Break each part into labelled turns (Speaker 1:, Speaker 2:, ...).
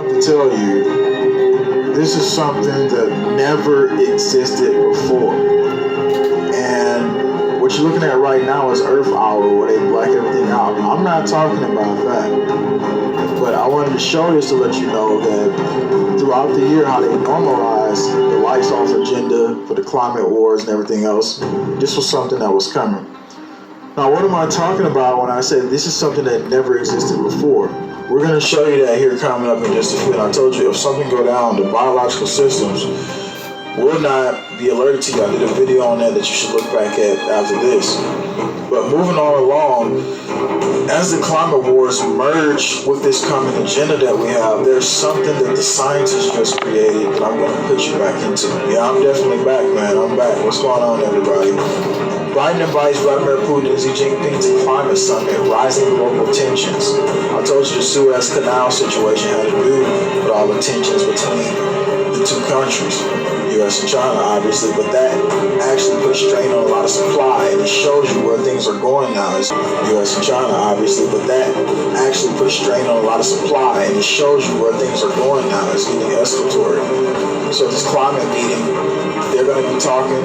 Speaker 1: to tell you this is something that never existed before. And what you're looking at right now is Earth Hour, where they black everything out. I'm not talking about that. But I wanted to show this to let you know that throughout the year, how they normalize the lights off agenda for the climate wars and everything else, this was something that was coming. Now, what am I talking about when I say this is something that never existed before? We're going to show you that here coming up in just a few. And I told you, if something go down, the biological systems will not be alerted to you. I did a video on that you should look back at after this. But moving on along, as the climate wars merge with this common agenda that we have, there's something that the scientists just created that I'm going to put you back into. Yeah, I'm definitely back, man. I'm back. What's going on, everybody? Biden invites Vladimir Putin and Xi Jinping to climate summit, rising global tensions. I told you the Suez Canal situation had to do with all the tensions between the two countries, U.S. and China, obviously, but that actually puts strain on a lot of supply, and it shows you where things are going now. It's U.S. and China, obviously, but that actually puts strain on a lot of supply, and it shows you where things are going now. It's getting escalatory. So this climate meeting, they're going to be talking,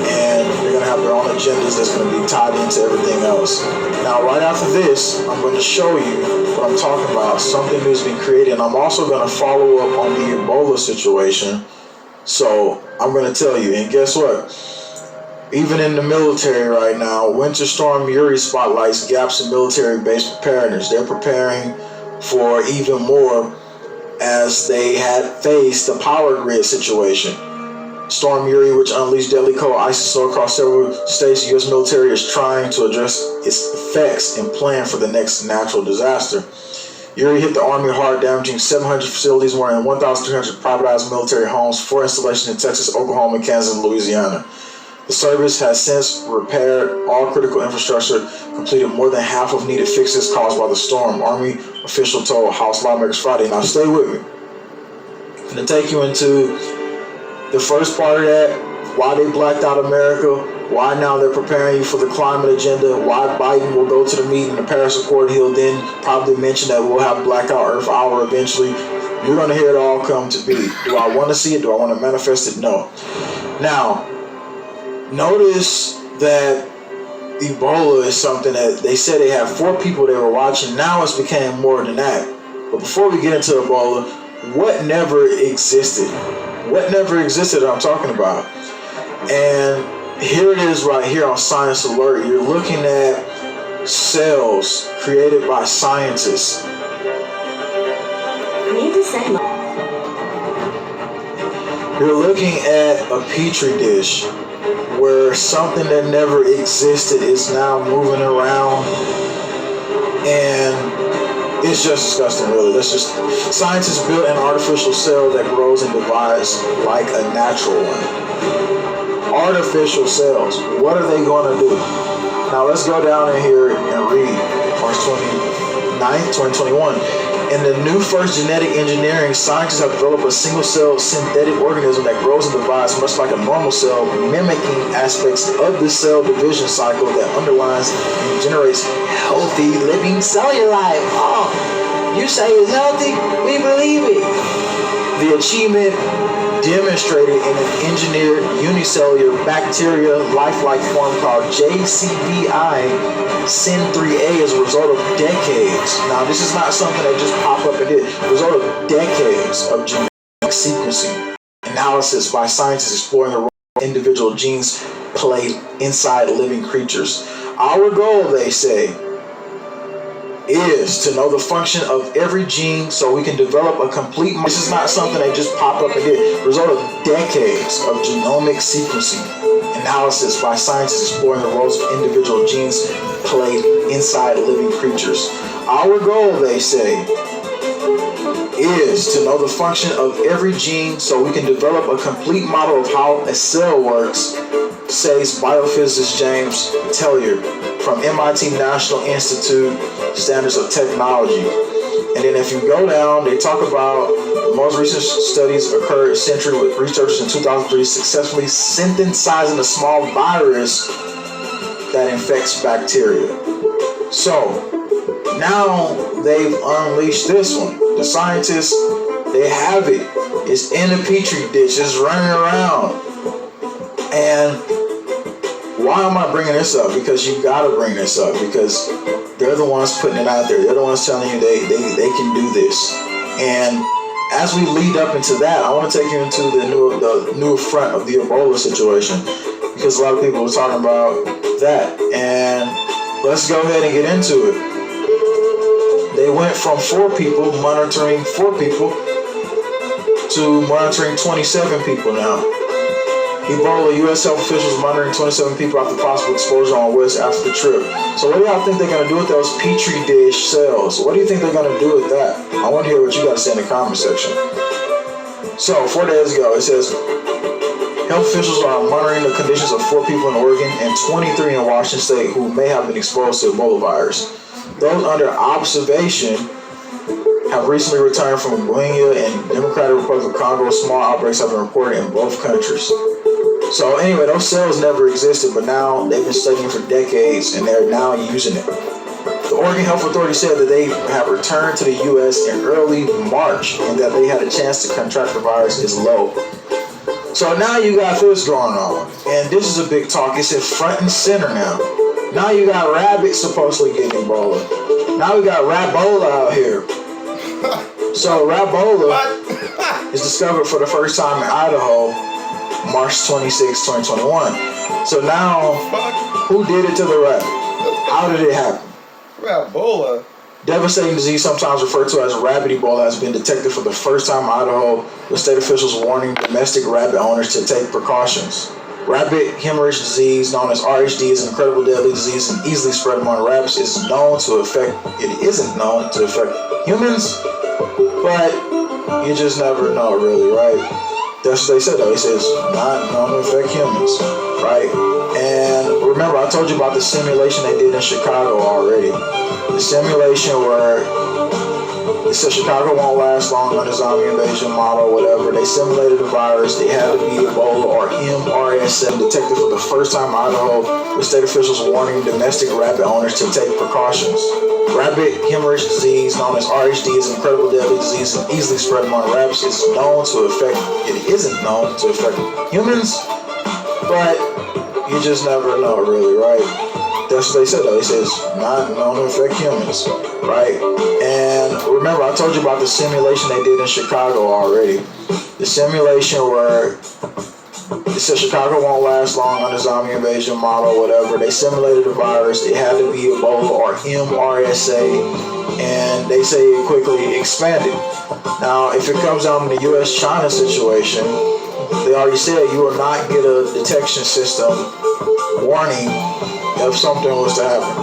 Speaker 1: and they're going to have their own agendas that's going to be tied into everything else. Now, right after this, I'm going to show you what I'm talking about. Something new has been created, and I'm also going to follow up on the Ebola situation. So I'm going to tell you, and guess what? Even in the military right now, Winter Storm Uri spotlights gaps in military-based preparedness. They're preparing for even more as they had faced the power grid situation. Storm Uri, which unleashed deadly cold ice and snow across several states, the U.S. military is trying to address its effects and plan for the next natural disaster. Uri hit the Army hard, damaging 700 facilities, more than 1,300 privatized military homes, 4 installations in Texas, Oklahoma, Kansas, and Louisiana. The service has since repaired all critical infrastructure, completed more than half of needed fixes caused by the storm, Army official told House lawmakers Friday. Now stay with me. I'm going to take you into the first part of that, why they blacked out America, why now they're preparing you for the climate agenda, why Biden will go to the meeting, the Paris Accord. He'll then probably mention that we'll have blackout Earth Hour eventually. You're going to hear it all come to be. Do I want to see it? Do I want to manifest it? No. Now, notice that Ebola is something that they said they had 4 people they were watching. Now it's became more than that. But before we get into Ebola, what never existed? What never existed I'm talking about? And here it is right here on Science Alert. You're looking at cells created by scientists. You're looking at a petri dish where something that never existed is now moving around, and it's just disgusting, really. Scientists built an artificial cell that grows and divides like a natural one. Artificial cells. What are they going to do? Now let's go down in here and read March 29th, 2021. In the new first genetic engineering, scientists have developed a single-cell synthetic organism that grows and divides much like a normal cell, mimicking aspects of the cell division cycle that underlies and generates healthy living cellular life. Oh, you say it's healthy? We believe it. The achievement demonstrated in an engineered unicellular bacteria lifelike form called JCVI SYN3A as a result of decades. Now, this is not something that just popped up and did. A result of decades of genetic sequencing analysis by scientists exploring the role individual genes play inside living creatures. Our goal, they say, is to know the function of every gene so we can develop a complete... This is not something that just popped up and did. Result of decades of genomic sequencing analysis by scientists exploring the roles of individual genes played inside living creatures. Our goal, they say, is to know the function of every gene so we can develop a complete model of how a cell works, says biophysicist James Tellier from MIT National Institute Standards of Technology. And then if you go down, they talk about the most recent studies occurred century with researchers in 2003 successfully synthesizing a small virus that infects bacteria. So now they've unleashed this one. The scientists They have it. It's in a petri dish. It's running around. And why am I bringing this up? Because you gotta bring this up, because they're the ones putting it out there. They're the ones telling you they can do this. And as we lead up into that, I want to take you into the new front of the Ebola situation, because a lot of people were talking about that. And let's go ahead and get into it. They went from monitoring 4 people, to monitoring 27 people now. Ebola, U.S. health officials monitoring 27 people after possible exposure on West Africa trip. So what do y'all think they're going to do with those Petri dish cells? What do you think they're going to do with that? I want to hear what you got to say in the comment section. So 4 days ago, it says, health officials are monitoring the conditions of 4 people in Oregon and 23 in Washington State who may have been exposed to Ebola virus. Those under observation have recently returned from Guinea and Democratic Republic of Congo. Small outbreaks have been reported in both countries. So anyway, those cells never existed, but now they've been studying for decades and they're now using it. The Oregon Health Authority said that they have returned to the U.S. in early March and that they had a chance to contract the virus is low. So now you got this going on, and this is a big talk. It's in front and center now. Now you got rabbits supposedly getting Ebola. Now we got Rabola out here. So Rabola is discovered for the first time in Idaho, March 26, 2021. So now, who did it to the rabbit? How did it happen?
Speaker 2: Ebola.
Speaker 1: Devastating disease, sometimes referred to as rabbit Ebola, has been detected for the first time in Idaho, with state officials warning domestic rabbit owners to take precautions. Rabbit hemorrhage disease, known as RHD, is an incredible deadly disease and easily spread among rabbits. It isn't known to affect humans, but you just never know, really, right? That's what they said, though. They said it's not known to affect humans, right? And remember, I told you about the simulation they did in Chicago already. The simulation where it said Chicago won't last long under zombie invasion model, whatever. They simulated the virus. They had to be Ebola or MRSA detected for the first time in Idaho, with state officials warning domestic rabbit owners to take precautions. Rabbit hemorrhage disease, known as RHD, is an incredible deadly disease and easily spread among rabbits. It isn't known to affect humans, but you just never know, really, right? That's what they said, though. They said it's not known to affect humans, right? And remember, I told you about the simulation they did in Chicago already. The simulation where it said Chicago won't last long under zombie invasion model, whatever. They simulated the virus. It had to be Ebola or MRSA, and they say it quickly expanded. Now, if it comes down to the U.S.-China situation, they already said you will not get a detection system warning if something was to happen.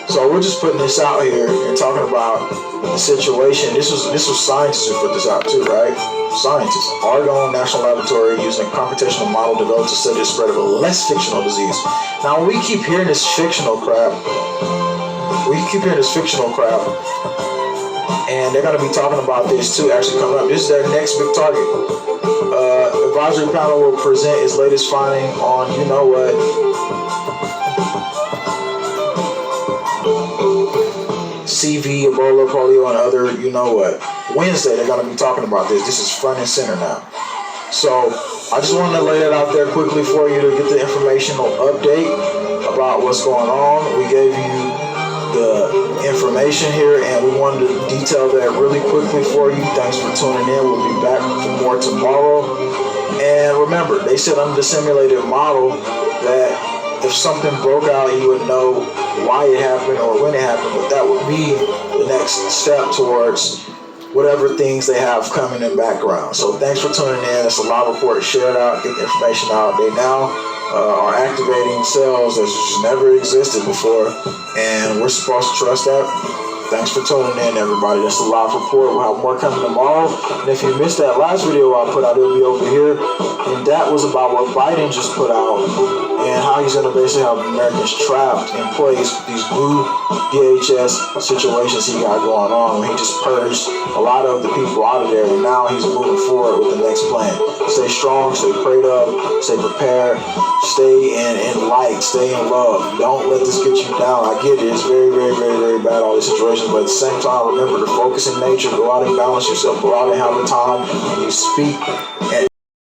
Speaker 1: So we're just putting this out here and talking about the situation. This was scientists who put this out too, right? Scientists. Oregon National Laboratory using a computational model developed to study the spread of a less fictional disease. Now we keep hearing this fictional crap. And they're going to be talking about this too, actually coming up. This is their next big target. Advisory panel will present its latest finding on, you know what, CV, Ebola, polio, and other, you know what. Wednesday, they're going to be talking about this. This is front and center now. So I just wanted to lay that out there quickly for you to get the informational update about what's going on. We gave you the information here, and we wanted to detail that really quickly for you. Thanks for tuning in. We'll be back for more tomorrow. And remember, they said under the simulated model that if something broke out, you would know why it happened or when it happened, but that would be the next step towards whatever things they have coming in background. So thanks for tuning in. It's a live report. Share it out, get the information out. They now are activating cells that just never existed before, and we're supposed to trust that. Thanks for tuning in, everybody. That's a live report. We'll have more coming tomorrow. And if you missed that last video I put out, it'll be over here. And that was about what Biden just put out and how he's going to basically have Americans trapped in place with these new DHS situations he got going on. He just purged a lot of the people out of there, and now he's moving forward with the next plan. Stay strong, stay prayed up, stay prepared, stay in light, stay in love. Don't let this get you down. I get it. It's very, very, very, very bad, all this situation. situations, but at the same time, remember to focus in nature, go out and balance yourself, go out and have a time, and you speak. And